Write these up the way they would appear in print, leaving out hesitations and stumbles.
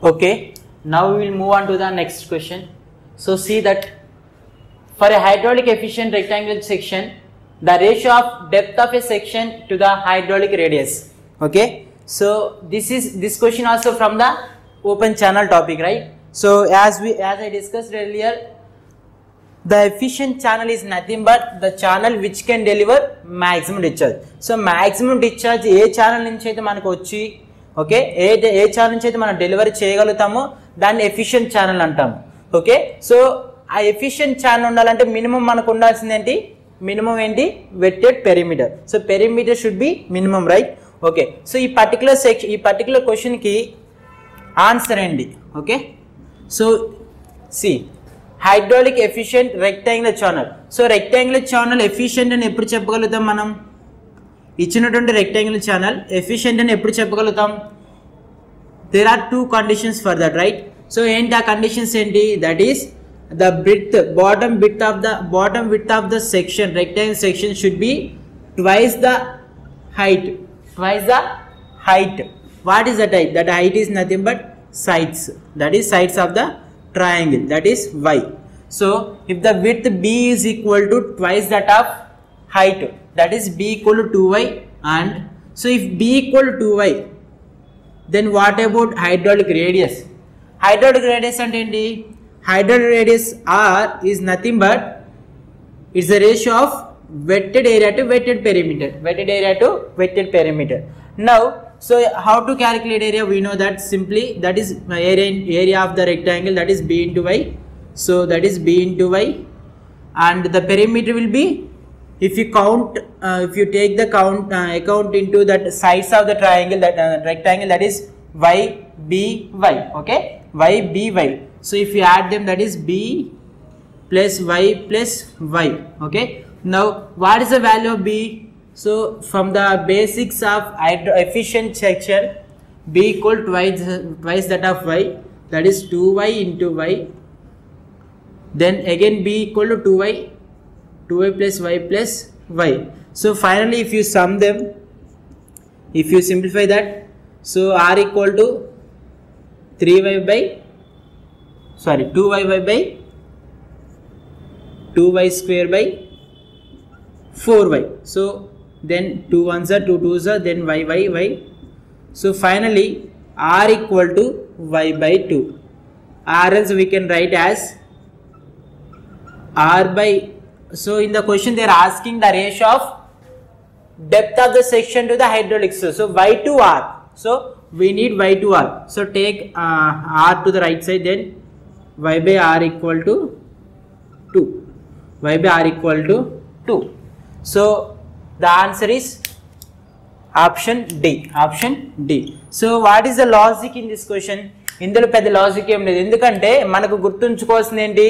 Okay, now we will move on to the next question. So see that for a hydraulic efficient rectangular section, the ratio of depth of a section to the hydraulic radius. Okay, so this question also from the open channel topic, right? So as I discussed earlier, the efficient channel is nothing but the channel which can deliver maximum discharge. So maximum discharge A channel నుంచి అయితే మనకు వచ్చి okay ఏ channel నుంచి అయితే మనం delivery చేయగలుగుతామో దాన్ని efficient channel అంటాము. ఓకే, సో ఆ ఎఫిషియెంట్ ఛానల్ ఉండాలంటే మినిమం మనకు ఉండాల్సింది ఏంటి? మినిమం ఏంటి? Wetted perimeter. So perimeter should be minimum, right? Okay, so ఈ పర్టికులర్ క్వశ్చన్ కి ఆన్సర్ ఏంటి? Okay, so C hydraulic efficient rectangular channel. So rectangular channel efficient అని ఎప్పుడు చెప్పగలుగుతాం మనం? ఇచ్చినటువంటి రెక్టాంగులర్ ఛానల్ ఎఫిషియెంట్ అని ఎప్పుడు చెప్పగలుగుతాం? There are two conditions for that, right? So ఏంటి ఆ కండిషన్స్ ఏంటి? That is the breadth, bottom width of the section, rectangular section should be twice the height. What is that height? That height is nothing but sides, that is sides of the triangle, that is y. So if the width b is equal to twice that of height, that is b equal to 2y, and so if b equal to 2y, then what about hydraulic radius? Hydraulic radius ante enti? Hydraulic radius r is nothing but it's the ratio of wetted area to wetted perimeter. Now so how to calculate area? We know that simply, that is area of the rectangle, that is b into y. So that is b into y, and the perimeter will be, if you count, if you take the account into that sides of the triangle, that rectangle, that is y b y. Okay, y b y. So if you add them, that is b plus y plus y. Okay, now what is the value of b? So from the basics of efficient section, b equal twice that of y, that is 2y into y. Then again b equal to 2y plus y plus y. So finally if you sum them, if you simplify that, so r equal to 2y by 2y square by 4y. So then 2 1s are 2 2s are, then y. So finally r equal to y by 2, or else we can write as r by, so in the question they are asking the ratio of depth of the section to the hydraulic source. So y to r, so we need y to r. So take r to the right side, then y by r equal to 2. So the answer is option D. So what is the logic in this question? ఇందులో పెద్ద logic ఏం లేదు, ఎందుకంటే మనకు గుర్తుంచుకోవాల్సింది ఏంటి?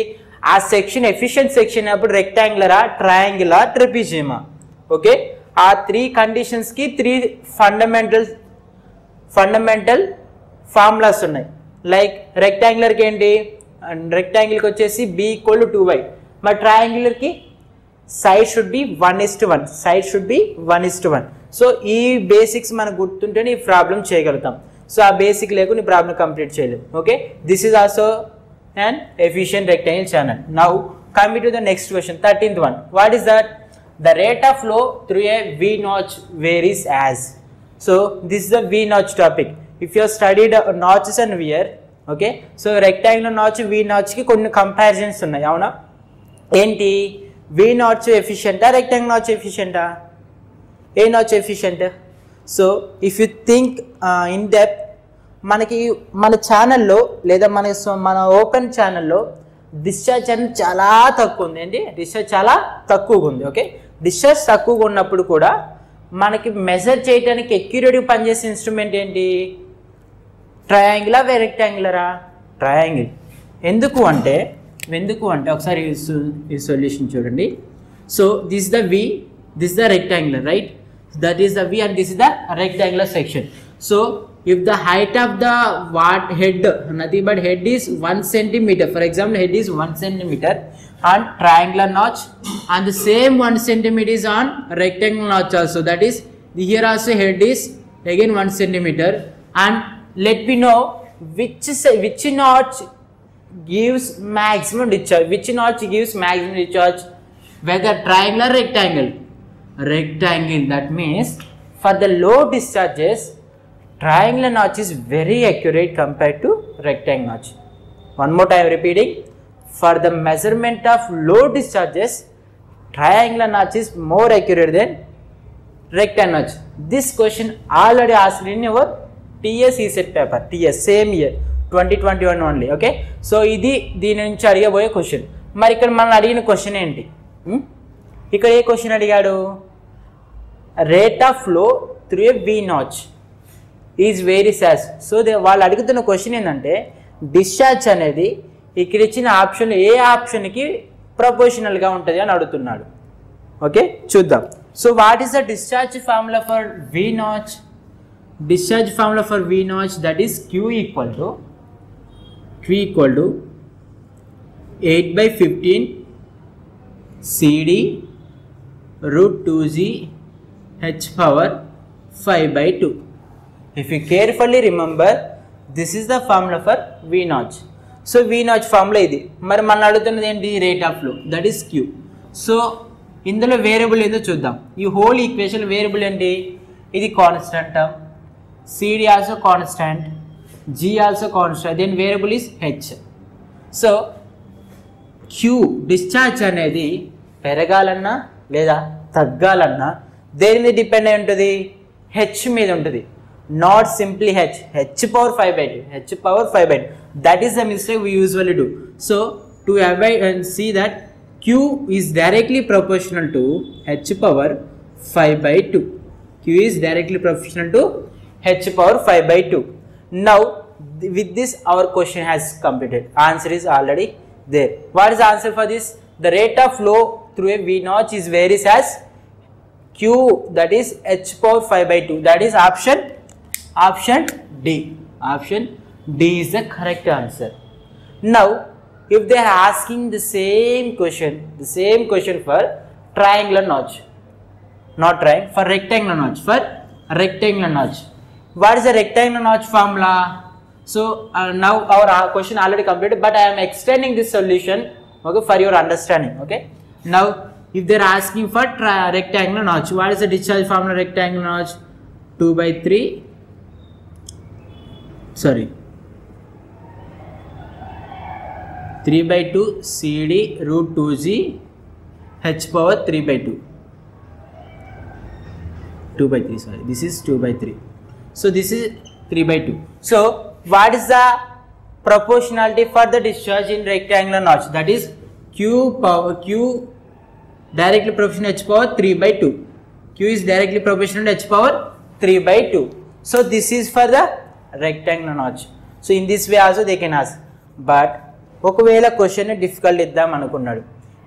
ఆ section efficient section అప్పుడు రెక్టాంగులరా, ట్రయాంగులరా, ట్రెపిజియమా? ఓకే, ఆ 3 కండిషన్స్ కి 3 ఫండమెంటల్ ఫార్ములాస్ ఉన్నాయి. లైక్ రెక్టాంగులర్ కి ఏంటి? రెక్టాంగిల్ కి వచ్చేసి b ఈక్వల్ టు 2y, మరి ట్రయాంగులర్ కి సైడ్ షుడ్ బి 1:1. సో ఈ బేసిక్స్ మనకు గుర్తుంటేనే ఈ ప్రాబ్లం చేయగలుగుతాం. సో ఆ బేసిక్ లేకుండా ఈ ప్రాబ్లం కంప్లీట్ చేయలేం. Okay, this is also an efficient rectangle channel. Now coming to the next question, 13th one. What is that? The rate of flow through a V notch varies as. So this is the V notch topic. If you have studied notches and wear, okay, so rectangular notch, V notch ki konni comparisons unnai, avuna? Enti V notch efficient a, rectangular notch efficient a? A notch efficient. So if you think in depth, మనకి మన ఛానల్లో లేదా మన open ఛానల్లో discharge అనేది చాలా తక్కువ ఉంది. ఏంటి? డిశ్చార్జ్ చాలా తక్కువగా ఉంది. ఓకే, డిశ్చార్జ్ తక్కువగా ఉన్నప్పుడు కూడా మనకి మెజర్ చేయడానికి ఎక్యురేట్గా పనిచేసే ఇన్స్ట్రుమెంట్ ఏంటి? ట్రయాంగులా రెక్టాంగులరా? ట్రయాంగిల్. ఎందుకు అంటే ఒకసారి ఈ సొల్యూషన్ చూడండి. So this the V, this the rectangular, right? That is the V and this is the rectangular section. So if the height of the head, nothing but head is 1 centimeter, for example head is 1 centimeter on triangular notch, and the same 1 centimeter is on rectangular notch also, that is here also head is again 1 centimeter, and let me know which notch gives maximum discharge? Which notch gives maximum discharge? Whether triangle or rectangle? Rectangle. That means for the low discharges, triangular notch is very accurate compared to rectangle notch. One more time repeating. For the measurement of low discharges, triangular notch is more accurate than rectangle notch. This question already asked in your TS ESET paper. TS same year 2021 only. Okay. So ఇది దీని నుంచి అడిగబోయే question. మరి ఇక్కడ మనం అడిగిన question ఏంటి? ఇక్కడ ఏ question అడిగాడు? Rate of flow through a V notch is varies as. So వాళ్ళు అడుగుతున్న క్వశ్చన్ ఏంటంటే డిశ్చార్జ్ అనేది ఇక్కడ ఇచ్చిన ఆప్షన్ ఏ ఆప్షన్కి ప్రపోర్షనల్గా ఉంటుంది అని అడుగుతున్నాడు. ఓకే చూద్దాం. So what is the discharge formula for V notch? Discharge formula for V notch, that is Q equal to 8/15 CD root 2G H power 5/2. If you carefully remember, this is the formula for V notch. So V notch formula ఇది. మరి మనం అడుగుతున్నది ఏంటి? Rate of flow, that is Q. So ఇందులో variable ఏందో చూద్దాం. ఈ whole equation variable ఏంటి? ఇది constant term, CD also constant, G also constant, then variable is H. So Q discharge అనేది పెరగాలన్నా లేదా తగ్గాలన్నా దేని మీద డిపెండ్ అయి ఉంటుంది? H మీద ఉంటుంది. Not simply H power 5/2, H power 5/2. That is the mistake we usually do. So to avoid and see that Q is directly proportional to H power 5/2. Q is directly proportional to H power 5/2. Now with this our question has completed. Answer is already there. What is the answer for this? The rate of flow through a V notch is varies as Q, that is H power 5/2. That is option D. Option D is the correct answer. Now if they are asking the same question for triangular notch, not triangle, for rectangular notch, for rectangular notch. What is the rectangular notch formula? So now our question already completed, but I am extending this solution, okay, for your understanding. Okay. Now if they are asking for rectangular notch, what is the discharge formula rectangular notch? 2/3. Sorry. 3/2 CD root 2G H power 3/2. 2/3. Sorry, this is 2/3. So this is 3/2. So what is the proportionality for the discharge in rectangular notch? That is Q directly proportional to H power 3/2. Q is directly proportional to H power 3/2. So this is for the rectangular notch. So in this way also they can ask. But ఒకవేళ question difficult ఇద్దాం అనుకున్నాడు,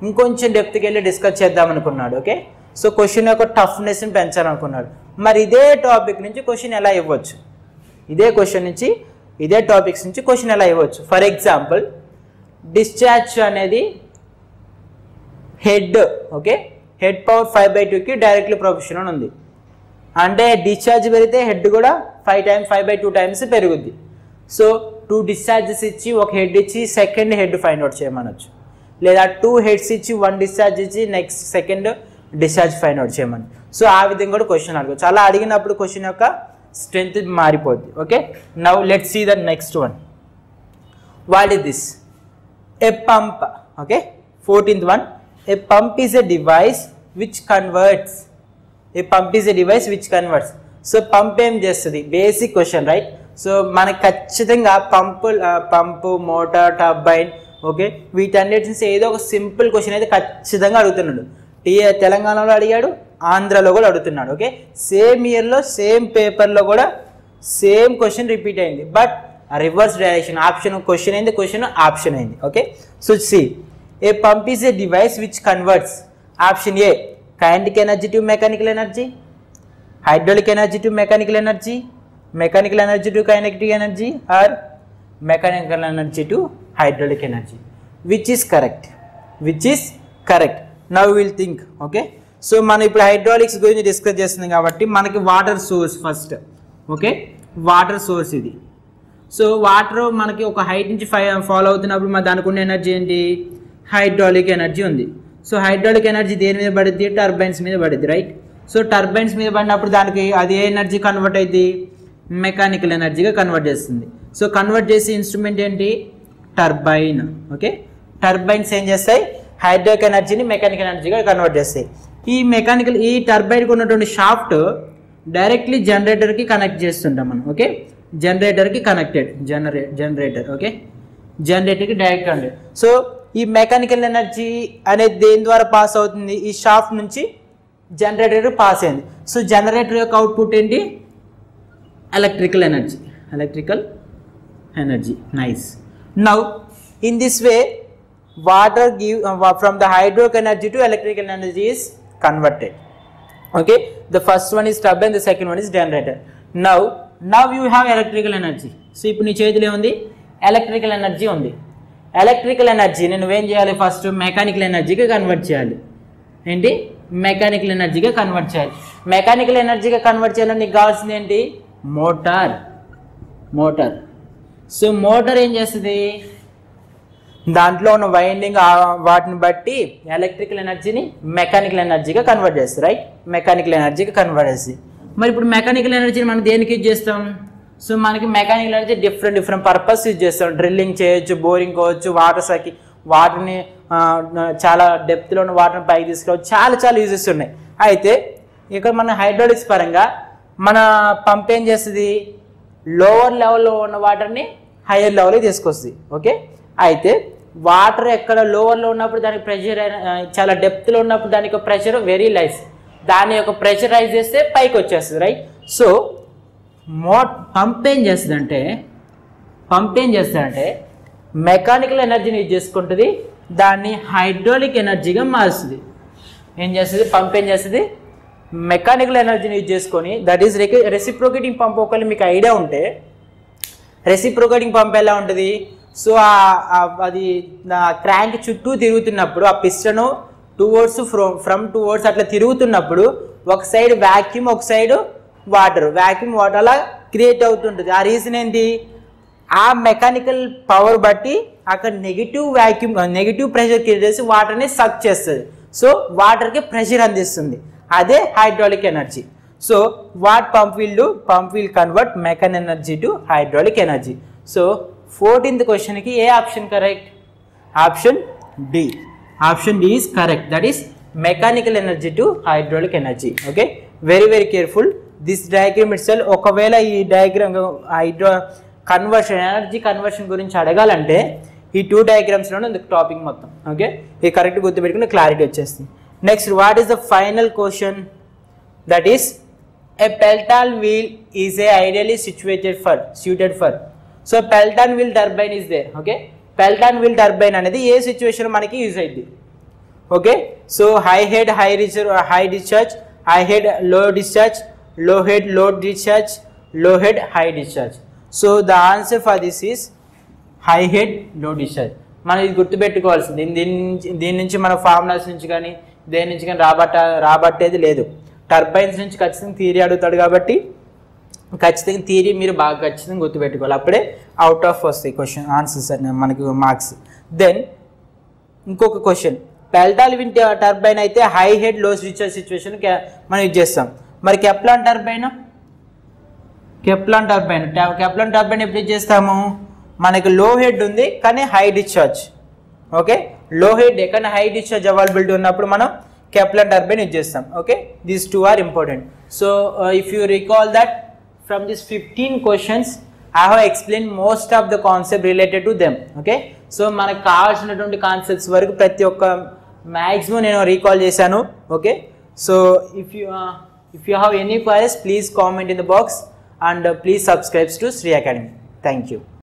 ఇంకొంచెం డెప్త్కి వెళ్ళి discuss చేద్దాం అనుకున్నాడు. Okay. So question యొక్క టఫ్నెస్ని పెంచాలనుకున్నాడు. మరి ఇదే టాపిక్ నుంచి క్వశ్చన్ ఎలా ఇవ్వచ్చు? ఇదే టాపిక్స్ నుంచి క్వశ్చన్ ఎలా ఇవ్వచ్చు? ఫర్ ఎగ్జాంపుల్ డిశ్చార్జ్ అనేది హెడ్, ఓకే, హెడ్ పవర్ 5/2కి డైరెక్ట్లీ ప్రొపోర్షనల్ ఉంది. అంటే డిశ్చార్జ్ పెరిగితే హెడ్ కూడా 5/2 టైమ్స్ పెరుగుద్ది. సో 2 డిశ్చార్జెస్ ఇచ్చి ఒక హెడ్ ఇచ్చి సెకండ్ హెడ్ ఫైండ్ అవుట్ చేయమనొచ్చు, లేదా 2 హెడ్స్ ఇచ్చి 1 డిశ్చార్జ్ ఇచ్చి next second discharge find out చేయమని. సో ఆ విధంగా కూడా క్వశ్చన్ అడగచ్చు. అలా అడిగినప్పుడు క్వశ్చన్ యొక్క స్ట్రెంత్ మారిపోద్ది. Okay. Now let's see the next one. What is this? A pump. Okay. 14th one. A pump is a device which converts. So pump ఏం చేస్తుంది? Basic question, right? సో మనకి ఖచ్చితంగా పంపు, motor, turbine, okay, వీటన్నిటి నుంచి ఏదో ఒక simple question అయితే ఖచ్చితంగా అడుగుతున్నాడు. తెలంగాణలో అడిగాడు, ఆంధ్రలో కూడా అడుగుతున్నాడు. ఓకే. సేమ్ ఇయర్లో సేమ్ పేపర్లో కూడా సేమ్ క్వశ్చన్ రిపీట్ అయింది, but reverse direction. Option question అయింది, క్వశ్చన్ ఆప్షన్ అయింది. Okay. So see a pump is a device which converts. Option A kinetic energy to mechanical energy, hydraulic energy to mechanical energy, mechanical energy to kinetic energy, or mechanical energy to hydraulic energy. Which is correct? Now will think. Okay. So మనం ఇప్పుడు hydraulics గురించి discuss చేస్తున్నాం కాబట్టి మనకి water source first. Okay. Water source ఇది. So water మనకి ఒక height నుంచి ఫాలో అవుతున్నప్పుడు మన దానికి ఉన్న ఎనర్జీ ఏంటి, హైడ్రాలిక్ ఎనర్జీ ఉంది. సో హైడ్రాలిక్ ఎనర్జీ దేని మీద పడుద్ది, టర్బైన్స్ మీద పడుద్ది, రైట్. సో టర్బైన్స్ మీద పడినప్పుడు దానికి అది ఏ ఎనర్జీ కన్వర్ట్ అయింది, మెకానికల్ ఎనర్జీగా కన్వర్ట్ చేస్తుంది. సో కన్వర్ట్ చేసే ఇన్స్ట్రుమెంట్ ఏంటి, టర్బైన్. ఓకే, టర్బైన్స్ ఏం చేస్తాయి, హైడ్రాలిక్ ఎనర్జీని మెకానికల్ ఎనర్జీగా కన్వర్ట్ చేస్తాయి. ఈ టర్బైన్కి ఉన్నటువంటి షాఫ్ట్ డైరెక్ట్లీ జనరేటర్కి కనెక్ట్ చేస్తుంటాం మనం. ఓకే, జనరేటర్కి కనెక్టెడ్, జనరేటర్. ఓకే, జనరేటర్కి డైరెక్ట్ కనెక్టెడ్. సో ఈ మెకానికల్ ఎనర్జీ అనేది దేని ద్వారా పాస్ అవుతుంది, ఈ షాఫ్ట్ నుంచి జనరేటర్ పాస్ అయింది. సో జనరేటర్ యొక్క అవుట్పుట్ ఏంటి, electrical energy. Nice. Now in this way water give from the hydroelectric energy to electrical energy is converted. Okay, the first one is turbine, the second one is generator. Now you have electrical energy. So ఇప్పుడు నీ చేతిలో ఏముంది, electrical energy ఉంది. Electrical ఎనర్జీని నువ్వేం చేయాలి, first mechanical ఎనర్జీగా convert చేయాలి. ఏంటి, మెకానికల్ ఎనర్జీగా కన్వర్ట్ చేయాలి. మెకానికల్ ఎనర్జీగా కన్వర్ట్ చేయాలని నీకు కావాల్సింది ఏంటి, మోటార్. సో మోటార్ ఏం చేస్తుంది, దాంట్లో ఉన్న వైండింగ్ వాటిని బట్టి ఎలక్ట్రికల్ ఎనర్జీని మెకానికల్ ఎనర్జీగా కన్వర్ట్ చేస్తుంది, రైట్. మెకానికల్ ఎనర్జీగా కన్వర్ట్ చేస్తుంది. మరి ఇప్పుడు మెకానికల్ ఎనర్జీని మనం దేనికి యూజ్ చేస్తాం, సో మనకి mechanical energy different purpose use చేస్తాం. డ్రిల్లింగ్ చేయొచ్చు, బోరింగ్ కావచ్చు, వాటర్ని చాలా డెప్త్లో ఉన్న వాటర్ని పైకి తీసుకోవచ్చు, చాలా యూజెస్ ఉన్నాయి. అయితే ఇక్కడ మన హైడ్రాలిక్స్ పరంగా మన పంప్ ఏం చేస్తుంది, లోవర్ లెవెల్లో ఉన్న వాటర్ని హయ్యర్ లెవెల్కి తీసుకొస్తుంది. ఓకే, అయితే వాటర్ ఎక్కడ లోవర్లో ఉన్నప్పుడు దానికి ప్రెషర్, చాలా డెప్త్లో ఉన్నప్పుడు దానికి ప్రెషర్ వెరీ లైస్, దాని యొక్క ప్రెషరైజ్ చేస్తే పైకి వచ్చేస్తుంది, రైట్. సో పంప్ ఏం చేస్తుందంటే మెకానికల్ ఎనర్జీని యూజ్ చేసుకుంటుంది, దాన్ని హైడ్రాలిక్ ఎనర్జీగా మారుస్తుంది. పంప్ ఏం చేస్తుంది, మెకానికల్ ఎనర్జీని యూజ్ చేసుకొని, దట్ ఈస్ రెసిప్రోకేటింగ్ పంప్. ఒకవేళ మీకు ఐడియా ఉంటే రెసిప్రోకేటింగ్ పంప్ ఎలా ఉంటుంది, సో అది క్రాంక్ చుట్టూ తిరుగుతున్నప్పుడు ఆ పిస్టన్ ఫ్రమ్ టూ వర్డ్స్ అట్లా తిరుగుతున్నప్పుడు ఒక సైడ్ వ్యాక్యూమ్, ఒక సైడ్ వాటర్ అలా క్రియేట్ అవుతుంటుంది. ఆ రీజన్ ఏంటి, ఆ మెకానికల్ పవర్ బట్టి అక్కడ నెగిటివ్ ప్రెషర్ క్రియేట్ చేసి వాటర్ని సక్ చేస్తుంది. సో వాటర్కి ప్రెషర్ అందిస్తుంది, అదే hydraulic energy. So what pump will convert mechanical energy to hydraulic energy. So 14th క్వశ్చన్కి ఏ option correct, option D is correct. That is mechanical energy to hydraulic energy. Okay, very careful this diagram itself. ఒకవేళ ఈ diagram energy conversion గురించి అడగాలంటే ఈ 2 డయాగ్రామ్స్లోనే ఉంది topic మొత్తం. Okay, ఇది కరెక్ట్ గుర్తుపెట్టుకుని క్లారిటీ వచ్చేస్తుంది. Next, what is the final question, that is a Pelton wheel is a ideally suited for. So Pelton wheel turbine is there. Okay, Pelton wheel turbine అనేది a situation మనకి use అయింది. Okay, so high head high discharge, high head low discharge, low head low discharge, low head high discharge. So the answer for this is high head low discharge. మనం ఇది గుర్తుపెట్టుకోవాల్సింది. దీని నుంచి మన formulas నుంచి కానీ దేని నుంచి కానీ రాబట్టేది లేదు. టర్బైన్స్ నుంచి ఖచ్చితంగా థియరీ అడుగుతాడు కాబట్టి ఖచ్చితంగా థియరీ మీరు బాగా ఖచ్చితంగా గుర్తుపెట్టుకోవాలి, అప్పుడే అవుట్ ఆఫ్ వస్తాయి క్వశ్చన్ ఆన్సర్స్ మనకి మార్క్స్. దెన్ ఇంకొక క్వశ్చన్, పెల్టాన్ విన్ టర్బైన్ అయితే high head low discharge situation మనం యూజ్ చేస్తాం. మరి కెప్లాన్ టర్బైన్ ఎప్పుడు యూజ్ చేస్తాము, మనకి లో హెడ్ ఉంది కానీ high discharge. Okay, low head కానీ హై డిశ్చార్జ్ అవైలబిలిటీ ఉన్నప్పుడు మనం కెప్లాన్ టర్బైన్ యూజ్ చేస్తాం. Okay, these 2 are important. So if you recall that from these 15 questions I have explained most of the concept related to them. Okay, so మనకు కావాల్సినటువంటి concepts వరకు ప్రతి ఒక్క maximum నేను recall చేశాను. Okay, so if you have any queries please comment in the box and please subscribe to Sri Academy. Thank you.